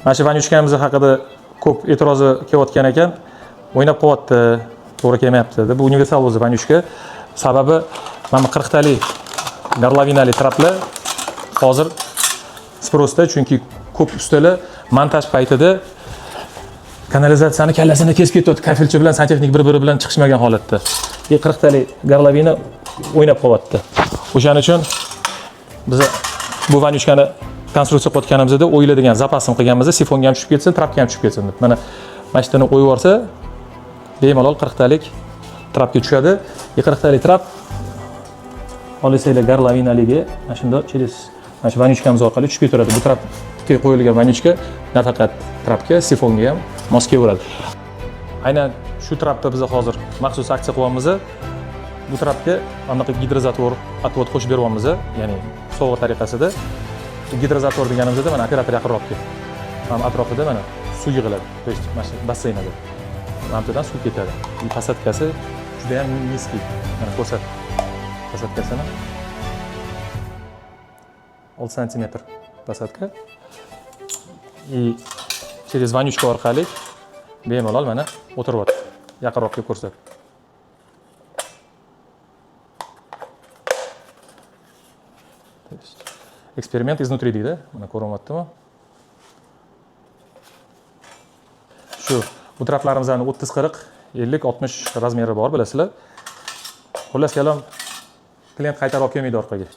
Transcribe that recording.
Mana shu vanyuchkamiz haqida ko'p e'tirozi kelayotgan ekan. O'ynab qo'yapti, to'g'ri kelmayapti dedi. Bu universal o'zi vanyuchka. Sababi mana 40 talik gorlovinali traplar hozir sпросda, chunki ko'p ustalar montaj paytida kanalizatsiyani kallasini kesib ketyapti. Kafilchi bilan santexnik bir-biri bilan chiqishmagan holatda. 40 talik gorlovina o'ynab qo'yapti. O'shaning uchun biz bu vanyuchkani konstruksiya qilganimizda o'yladigan zapasim qilganimizda sifonga ham tushib ketsin, trapga ham tushib ketsin deb. Mana mashinani qo'yib yuborsa, bemalol 40 talik trapga tushadi. 40 talik trap olisanglar gorlovinaliga mana shunda через mana shu vanyuchkamiz orqali tushib ketaveradi. Bu trapga qo'yilgan vanyuchka nafaqat trapga, sifonga ham mos kelaveradi. Aynan shu trapda biz hozir maxsus aksiya qilyapmiz. Bu trapga anaqa gidrozator atvat qo'shib beryapmiz, ya'ni sovg'a tariqasida. Gidrozator deganimizda mana operator yaqinroq keldi. Mana atrofida mana suv yig'iladi. To есть mana shu basseynda. Mana bundan suv ketadi. Bu pasatkasi juda ham niskiy. Mana ko'rsat. Pasatkasini 6 sm pasatka. И через vanyuchka orqali bemalol mana o'tiryapti. Yaqinroq kelib ko'rsat. Eksperiment iznutri deydi. Mana ko'ryaptimi? Shu bu traplarimizning 30, 40, 50, 60 razmeri bor, bilasizlar. Xullas kalom klient qaytarib olib kelmaydi orqaga.